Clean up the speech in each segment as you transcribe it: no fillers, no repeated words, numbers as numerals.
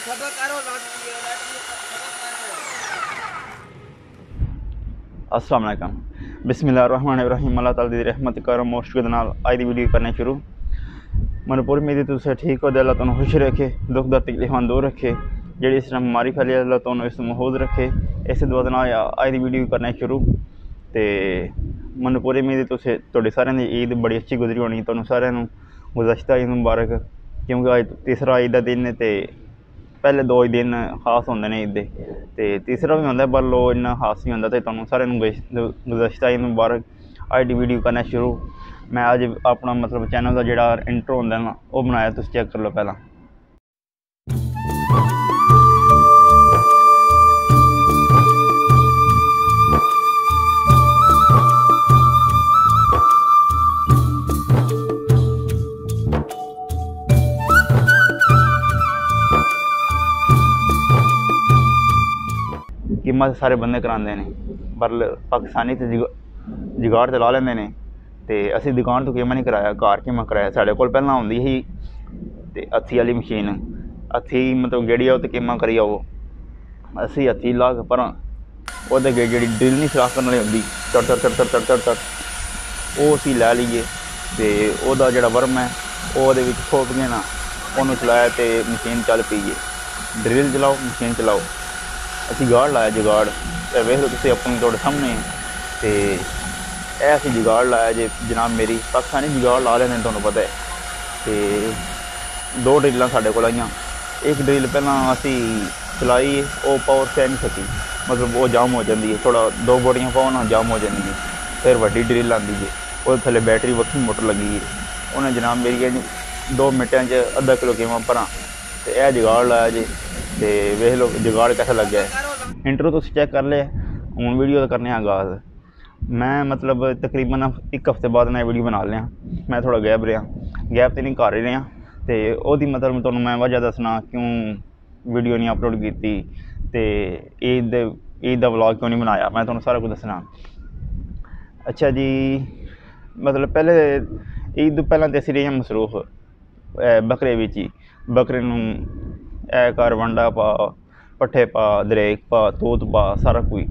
अस्सलाम वालेकुम बिस्मिल्लाहिर्रहमानिर्रहीम। अल्लाह ताला दी रहमत करम मुश्क दे नाल अज दी वीडियो करने शुरू। मैनूं पूरी उम्मीद तुस ठीक हो, अल्लाह तुहानूं खुश रखे, दुख दर्द तकलीफां दूर रखे, जी इस तरह बीमारी फैली अल्लाह तुहानूं इस महफूज रखे। इस दुआ दे नाल अज दी वीडियो करने शुरू। तो मैनूं पूरी उम्मीद तुहाडी सारिआं दी ईद बड़ी अच्छी गुजरी होनी। तुहानूं सारिआं नूं गुज़श्ता ईद मुबारक, क्योंकि अज तीसरा ईद दा दिन है। तो पहले दो दिन खास होंदे ने ईद दे, तीसरा भी होंदा पर लो इन्ना खास नहीं होंदा। तो तुहानूं सारिआं नूं गुज़श्ता ईद मुबारक। अज दी वीडियो करना शुरू। मैं अज अपना मतलब चैनल का जिहड़ा इंट्रो होंदा ना वो बनाया, तुसीं चेक कर लो पहला। कीमत सारे बंदे करांदे ने, पर पाकिस्तानी तो जुगाड़ तो ला लेंदे ने। तो असीं दुकान तो कीमा नहीं कराया, घर कीमा कराया। साढ़े कोल पहलां होंदी ही ते हत्थी वाली मशीन, हत्थी मतलब गेड़ी आओ तो कीमा करी आओ। असीं हत्थी ला के परां ओह्दे अग्गें जेह्ड़ी ड्रिल नहीं सलाख करने वाली होंदी, तड़ तड़ तड़ तड़ तड़ तड़ ओह् असीं लै लीए। ते ओह्दा जेह्ड़ा वर्म है ओह्दे विच ठोक के ना ओनूं चलाया ते मशीन चल पई है। ड्रिल चलाओ मशीन चलाओ। असीं जुगाड़ लाया, जुगाड़ वेख लो तुसीं अपनी तुहाडे सामने। तो यह असीं जुगाड़ लाया जे जनाब मेरी पाकिस्तानी जुगाड़ ला लेने तुहानूं पता है। तो दो ड्रिलां साढ़े कोल आईयां। एक ड्रिल पहलां असीं चलाई, वो पावर सह नहीं सकी, मतलब वो जाम हो जाती है, थोड़ा दो बोटियां पाओ ना जाम हो जाती है। फिर वड्डी ड्रिल आती है, वो थल्ले बैटरी वक्री मोटर लगी है। उन्हें जनाब मेरी 2 मिनटां च अद्धा किलो कीमा भरां। तो यह जुगाड़ लाया जे। तो वेख लो जुगाड़ कैसा लग गया। इंट्रो तुम चेक कर लिया, हूँ वीडियो तो करने आगाज। मैं मतलब तकरीबन 1 हफ्ते बाद मैं वीडियो बना लिया। मैं थोड़ा गैप रहा, गैप तो नहीं कर ही रहा। तो वही मतलब तुहानूं मैं वजह दसना क्यों वीडियो नहीं अपलोड की। तो ईद दा व्लॉग क्यों नहीं बनाया, मैं तुहानूं सारा कुछ दसना। अच्छा जी, मतलब पहले ईद तो पहलां तो असीं रहे मसरूफ बकरे विच ही। बकरे नूं कर वंडा पा, पट्ठे पा, दरेक पा, तूत पा, सारा कुछ।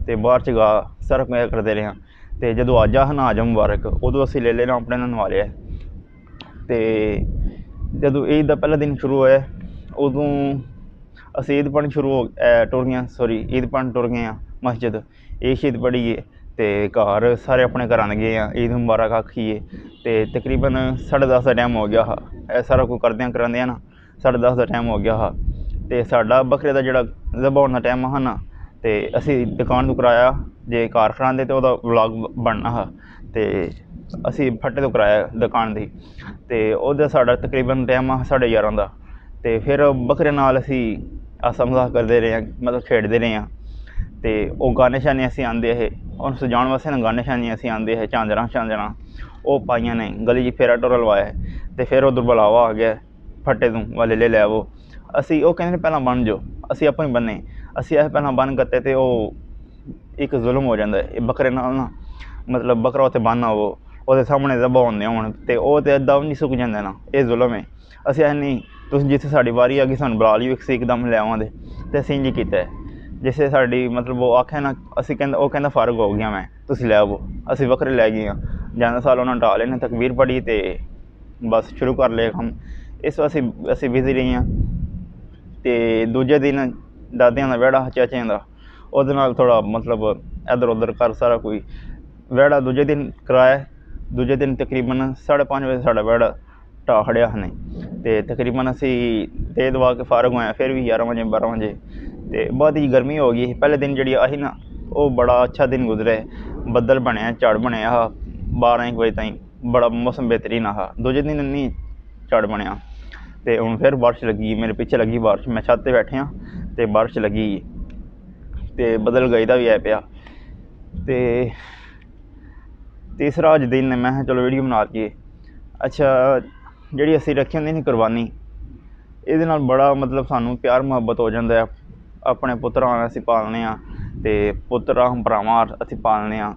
तो बाहर च गा सारा कुछ करते रहे। तो जो अज आ ना अज मुबारक, उदों असीं ले लेना अपने नवा लिया। तो जो ईद का पहला दिन शुरू होया उदों असीं ईद पढ़न शुरू हो टुर गए, सॉरी ईद पढ़न टुर गए मस्जिद। ईद पढ़ीए तो घर सारे अपने घर गए हैं, ईद मुबारक आखिए। तो तकरीबन 10:30 का टाइम हो गया हा। यह सारा कुछ करदे करांदे ना 10:30 का टाइम हो गया हा। तो साडा बकरे का जोड़ा ज़बह होने का टाइम हा ना, तो असीं दुकान तो कराया। जे घर खड़ांदे तो वह व्लॉग बनना हा। तो असीं फट्टे तो कराया दुकान की। तो वह साडा तकरीबन टाइम हा 11:30 का। तो फिर बकरे नाल असीं हासा मजाक करते रहे, मतलब खेडते रहे हैं। तो वह गाने शाने असीं आंदे है, उन्हें सजाउण वास्ते ना गाने शाने असीं आंदे है, झांजरां झांजरां वो पाइयां ने, गली च फेरा टोरा लवाया। तो फिर उधर बुलावा आ गया फट्टे तूं वाले ले लै वो। असीं वो कहते पहलां बन जाओ, असीं अपने बने। असीं पहलां बन करते तो वह एक जुल्म हो जाता है बकरे नाल ना, मतलब बकरा उत्थे बन आवो, वो सामने ज़बह होंदे होण ते ओह ते अद्धा भी नहीं सुक जांदा ना, ये जुल्म है। असीं आख नहीं, तुस जित्थे साडी वारी आ गई सानूं बुला लिओ, एकदम ले आवांगे। तो असीं इंज कीता है। जिसे साडी मतलब वो आखे ना, असीं कहंदा वो कहंदा फारग हो गया मैं, तुसीं लै आवो। असीं बकरे लै गए। जांदे साल उन्होंने ढा लेने, तकबीर पढ़ी तो बस शुरू कर लिया हम। इस असीं बिजी रही हैं। तो दूजे दिन दादियां का वेड़ा चाचियां का, उहदे नाल थोड़ा मतलब इधर उधर कर सारा कोई वेड़ा दूजे दिन कराया। दूजे दिन तकरीबन 5:30 बजे साढ़ा वेड़ा ढा खड़िया ने। तो तकरीबन असीं दे दवा के फारग होए, फिर भी 11 बजे 12 बजे। तो बाद गर्मी हो गई। पहले दिन जी आई ना वो बड़ा अच्छा दिन गुजरे, बदल बनया, झड़ बनया हा 12-1 बजे ताईं, बड़ा मौसम बेहतरीन हा। दूजे दिन नहीं झड़ बनया। तो हूँ फिर बारिश लगी, मेरे पिछे लगी बारिश, मैं छत पर बैठे हाँ तो बारिश लगी। तो बदल गई का भी है पाया। तो तीसरा अज दिन मैं चलो वीडियो बना के। अच्छा, जी असीं रखी होंदी नी कुरबानी, ये बड़ा मतलब सानू प्यार मुहब्बत हो जाता है। अपने पुत्तरां असीं पालने आ, तो पुत्तरां भरावां असीं पालने आ।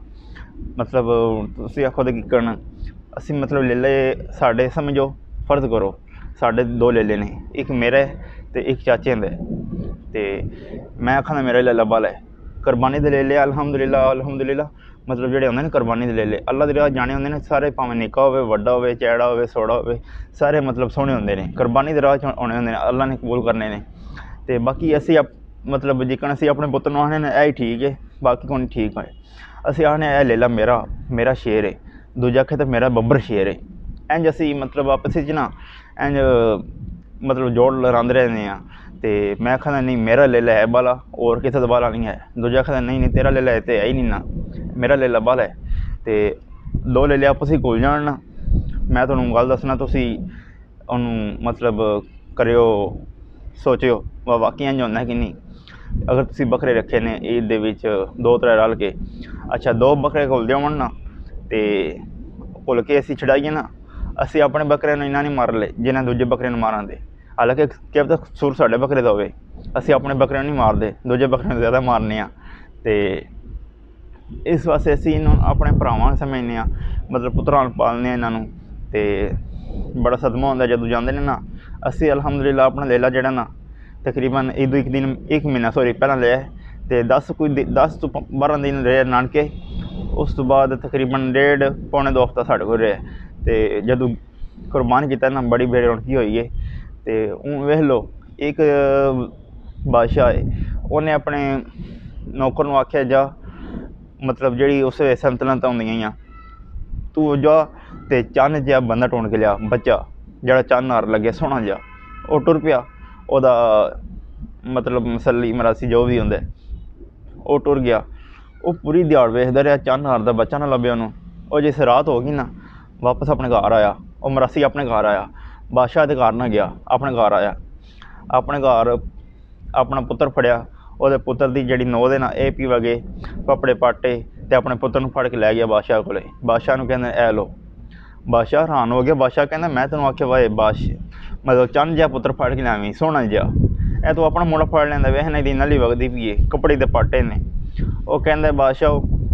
मतलब तुसीं आखो तो किकन असीं मतलब ले ले साढ़े समझो, फर्ज करो साढ़े 2 ले ले ने, एक मेरा है ते एक चाचे होंदे ते मैं आखा मेरा ले बाल है कुरबानी दे ले लिया अल्हम्दुलिल्लाह अल्हम्दुलिल्लाह। मतलब जेह्ड़े होंदे न कुरबानी दे ले ले अल्लाह दे राह जाने होंदे न सारे, भावें निक्का होवे बड्डा होवे चैड़ा होवे सोड़ा होवे सारे मतलब सोहने होंदे ने, कुरबानी दे राह च होने होंदे ने, अल्लाह ने कबूल करने ने। ते बाकी असी मतलब जिक्कन असी अपने पुत्तर नूं आखने ऐ ही ठीक है बाकी कोई ठीक है, असी आखने ऐ ले ला मेरा शेर है, दूजा आखे तो मेरा बब्बर शेर है। इंज असी मतलब आपस च ना इंज मतलब जोड़ लड़ांदे रहने हैं। तो मैं आखा नहीं मेरा ले ला है बाला और किसी का बाला नहीं है, दूजा आखदा नहीं तेरा ले ला है तो है ही नहीं ना, मेरा ले ला बाला है। तो दो ले ले आपस ही घुल जान ना। मैं तुहानूं गल दसना, तुसी उन्होंने मतलब करियो सोचियो वाकई इंज होंदा कि नहीं। अगर तुसी बकरे रखे ने ईद दे विच 2-3 रल के, अच्छा 2 बकरे घुलदे होण ना ते घुल के असी छड़ाइए ना, असी अपने बकरे नूं इन्ना नहीं मार ले जिन्ना दूजे बकरे नूं मारां दे। हालांकि क्या पता कसूर साडे बकरे दा होवे, असी अपने बकरे नहीं मारदे दूजे बकरे नूं ज़्यादा मारने आ। ते इस वास्ते असी इन्हूं अपने भरावां समझने आ, मतलब पुत्तरां पालने इन्हां। ते बड़ा सदमा होंदा जदों जांदे ने ना। असी अल्हम्दुलिल्लाह अपना लेला जेहड़ा ना तकरीबन एक महीना पहला लिया तो 10 तो 12 दिन रहे नानके। उस तो बाद तकरीबन 1.5-पौने 2 हफ्ता साढ़े को रहा। तो जदों कुरबान किया ना बड़ी बेरौनकी हुई है। तो हूँ वेख लो एक बादशाह है, उन्हें अपने नौकर नूं आख्या जा मतलब जी उस संतनत होंदियां तू जा तो चन्न जहा बंदा ढूंढ के लिया, बच्चा जरा चन्न हार लगे सोहना जा। वो टुर पिया, ओदा मतलब मसली मरासी जो भी होंगे वो टुर गया। वो पूरी दिहाड़ वेखदा रहा, चन्न हार दा बच्चा ना लभ्या उन्होंने। और जिस रात हो गई ना वापस अपने घर आया, और मरासी अपने घर आया, बादशाह के घर ना गया, अपने घर आया। अपने घर अपना पुत्र फड़िया, वो पुत्र की जी नौ दे ना ये पीवा गए कपड़े पाटे तो अपने पुत्र नूं फड़ के लै गया बादशाह को। बादशाह नूं कहंदे ऐ लो। बादशाह हैरान हो गया। बादशाह कहंदा मैं तेनों आख्या वाए बादशाह मतलब चन्न जहा पुत्र फड़ के लियावीं सोहना जहा, ए तू अपना मुंडा फड़ लैंदा वेख ना दी नली वगदी पई है कपड़े दे पाटे ने। वो कहंदा बादशाह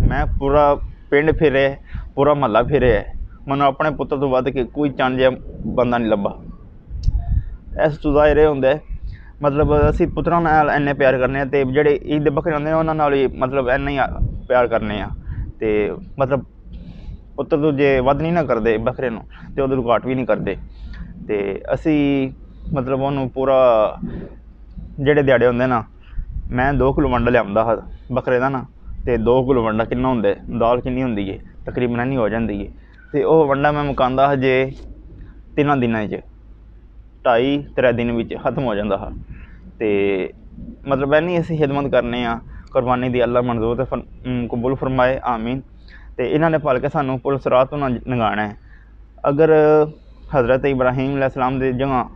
मैं पूरा पिंड फिरे पूरा महल्ला फिरे है, मैनूं अपने पुत्र तो वध के कोई चन्न जहा बंदा नहीं लभा। इस तो ज़ाहिर होंदा है मतलब असी पुत्तरां नाल इन्ने प्यार करने ते जेह्ड़े ईद दे बकरे होंदे ने उन्हां नाल मतलब इन्ना ही प्यार करने आ। ते मतलब पुत्तर तो जे वध नहीं ना करदे बकरे नूं ते उहदे घाट भी नहीं करदे। ते असी मतलब उन्होंने पूरा जेह्ड़े दिहाड़े होंदे ना, मैं 2 किलो वंडा लिआंदा हा बकरे दा ना। ते 2 किलो वंडा किन्ना होंदा है, दाल किन्नी होंदी है तकरीबन इन्नी हो जाती है। ते ओह वंडा मैं मुकांदा हा जे 3 दिनां च, 2.5-3 दिन विच खत्म हो जाता हा। तो मतलब इन्नी असी खिदमत करने आ कुरबानी दी, अल्लाह मंजूर ते कबूल फरमाए आमीन। तो इन्हों ने पल के सानू पुलिस राह तो ना नंगाना है। अगर हज़रत इब्राहीम अलैहिस्सलाम दी जगह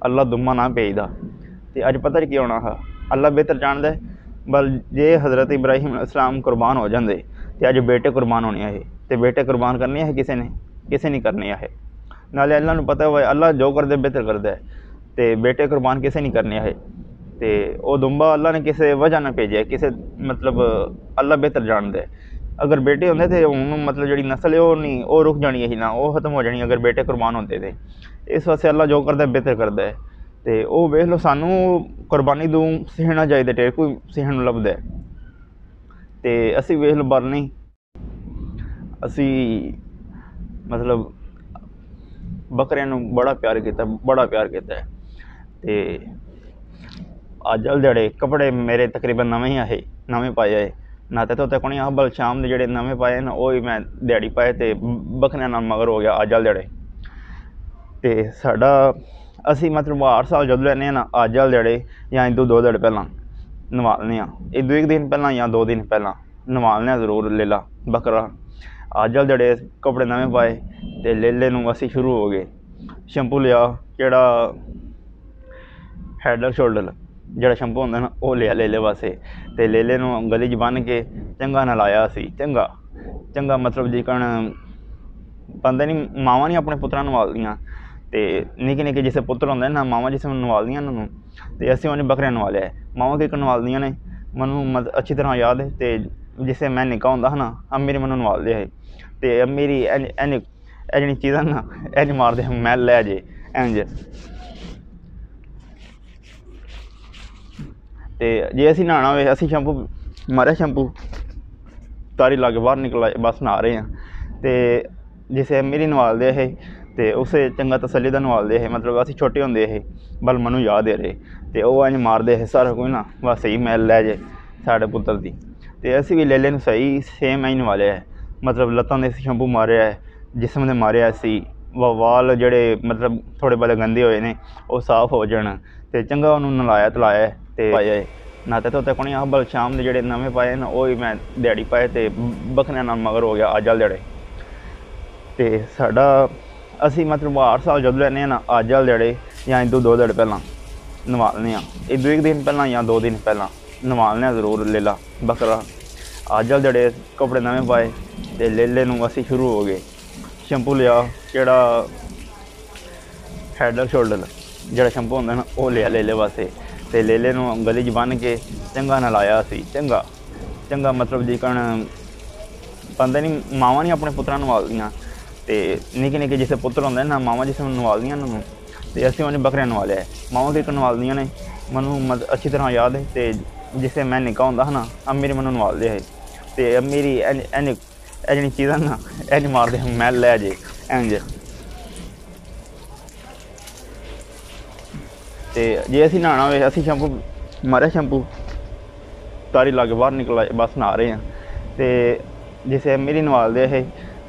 अल्लाह दुम्मा ना भेजदा तो अज पता की होना हा, अल्लाह बेहतर जानदा है। बल जे हज़रत इब्राहीम अलैहिस्सलाम कुरबान हो जाते तो अज बेटे कुरबान होने है, तो बेटे कुरबान करने है किसी नहीं करने है। नाले अल्लाह नूं पता हुआ अल्लाह जो करदे बेहतर करदा है, तो बेटे कुरबान किसी नहीं करने है। तो वह दुम्बा अल्लाह ने किसी वजह ना भेजा किसी मतलब अल्लाह बेहतर जानदा है। अगर बेटे होंदे तो हूँ मतलब जी नस्ल है वो नहीं वो रुक जानी ही ना, वो खत्म हो जानी अगर बेटे कुरबान होते थे। इस वास्ते अल्लाह जो करता है बेहतर करता है। तो वह वेख लो सानू कुरबानी दूँ सीखना चाहिए, टेर कोई सीखन लभदा है। तो असी वेख लो बार नहीं असी मतलब बकरियां नूं बड़ा प्यार किया है। तो अज वाले दिहाड़े कपड़े मेरे तकरीबन नवे ही आए, नवे पाए आए नाते धोते को नहीं आ, बल शाम के जोड़े नवे पाए ना वो मैं दिहाड़ी पाए तो बकरियां नाल मगर हो गया अज वाले दिहाड़े। तो साडा असी मतलब हर साल जदों लैने ना अज वाले दिहाड़े या इदों 2 दिहाड़े पहलां नवालने आ, इदों 1 दिन पहलां या 2 दिन पहलां नवालने जरूर लेला बकरा। अज वाले दिहाड़े कपड़े नवे पाए तो लेले नूं असी शुरू हो गए शैंपू लिया केड़ा हैड एंड शोल्डर जोड़ा शैंपू होंदा ना वो लिया लेले वास्ते। तो लेले नूं गली च बन के चंगा नलाया असी चंगा मतलब जिकन बंदे नहीं मावां नहीं अपने पुत्तरां नवालदियां। तो निक्के निक्के जिसे पुत्तर होंदे ना मावां जिस नवालदियां उन्होंने, तो असीं उन्हें बकरियां नवालिया मावां कि नवालदियां ने मैनूं अच्छी तरह याद है। तो जिसे मैं निक्का होंदा हा ना अम्मी मैनूं नवालदे हे, तो अम्मी जी चीज़ां ना इंज मारदे मैल लै जे इंज तो जे असी नहाना हो असी शैंपू मारे शैंपू तारी ला के बाहर निकल आए बस नहा रहे हैं। तो जिसे मेरी नवालते है तो उसे चंगा तसली का नवालते है मतलब असी छोटे होंगे है बल मनु याद है रहे तो वह अंज मारते है सारा कोई ना बस सही मैल लै जाए साढ़े पुत्र की। तो असी भी लेले सही सेम ही नवालिया है मतलब लत्तां दे शैंपू मारिया है जिसम ने मारिया सी वाल जड़े मतलब थोड़े बड़े गंदे होए ने वो साफ हो जान तो चंगा उन्होंने नलाया तलाया तो पाया है नाते धोते को नहीं बल शाम के जोड़े नवे पाए ना वो भी मैं दिहाड़ी पाए तो बकरियां नाल मगर हो गया अज वाले दिहाड़े। तो साडा असी मतलब 8 साल जब लैने ना अज वाले दिहाड़े या इदों 2 दिहाड़े पहला नवालने इदों 1 दिन पहला या 2 दिन पहला नवालने जरूर लेला बकरा। अज वाले दिहाड़े कपड़े नवे पाए तो लेले नूं असी शुरू हो गए शैंपू लिया जोड़ा हैड एंड शोल्डर जोड़ा शैंपू होंदा ना वो लिया लेले वास्ते तो लेले नूं गली च बन के चंगा नलाया सी चंगा चंगा मतलब जिकन बंदे नहीं मावां नहीं अपने पुत्तरां नवालदियां तो निक्के निक्के जिसे पुत्तर होंदे ना मावां जिसे नवालदियां ना तो असीं उन्हें बकरियां नवालिया है मावां किक नवालदियां ने मैनू मतलब अच्छी तरह याद है। तो जिसे मैं निक्का होंदा हा ना अम्मी मैनू नवालदे है तो अम्मी जी चीज़ां ना इंज मारदे मैल लै जे इंज। तो जे असी नहाना हो असी शैंपू मारे शैंपू तारी ला के बाहर निकल आए बस नहा रहे हैं। तो जिसे मेरी नवालते है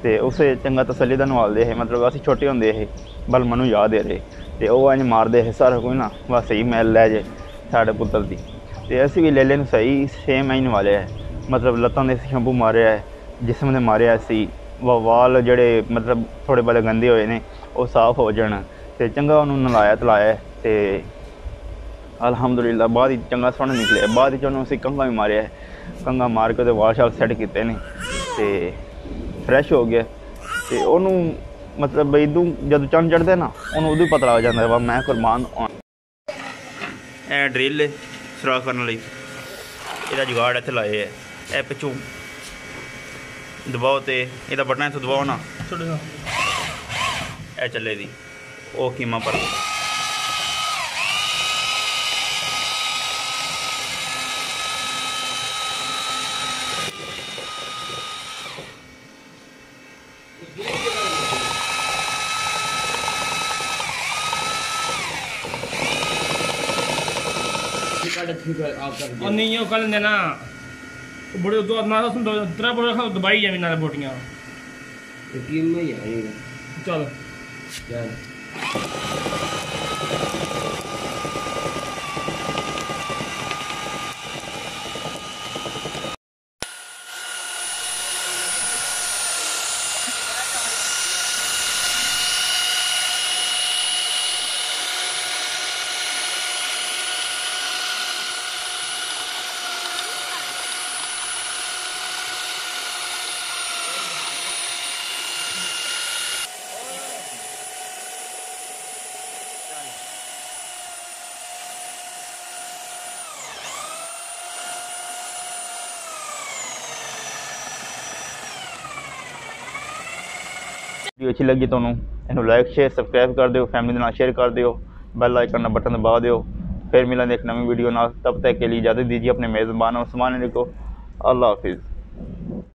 तो उसे चंगा तसली का नवालते है मतलब असी छोटे होंगे है बल मनु याद है रहे तो वह अंज मारते है सारा कोई ना बस सही मैल लै जाए साढ़े पुत्र की। तो असी भी लेले सही सेम ही नवालिया है मतलब लत्तां दे शैंपू मारिया है जिसम ने मारिया सी वाल जड़े मतलब थोड़े बड़े गंदे होए ने वो साफ हो जान तो चंगा उन्होंने नलाया तलाया तो अलहमदुलिल्लाह बाद चंगा सोहना निकलिया। बाद उन्होंने कंघा भी मारिया है कंघा मार के वाल शाल सैट किए ने तो फ्रैश हो गया। तो उन्होंने मतलब इदू जब चंद चढ़ते ना उन्होंने उदू पता लग जाता वा मैं कुरबान ड्रिल सुराख करने लई ਇਹਦਾ जुगाड़ इत्थे लाए है ए पिछों दबाओ तो यदा बटना इतों दबाओ ना ए चले दी वो कीमा पर और नहीं वो कल देना बड़े दो ना सुन तेरा बड़ा खा दबाई जामी ना बोटियां टीम में ही आएगा चल चल वीडियो अच्छी लगी तो इन्हों लाइक शेयर सबसक्राइब कर दो फैमिली के नाल शेयर कर दो बेल आइकन बटन दबा दो। फिर मिलेंगे एक नवी वीडियो नाल तब तक के लिए इजाज़त दीजिए अपने मेज़बान और सामान को। अल्लाह हाफिज़।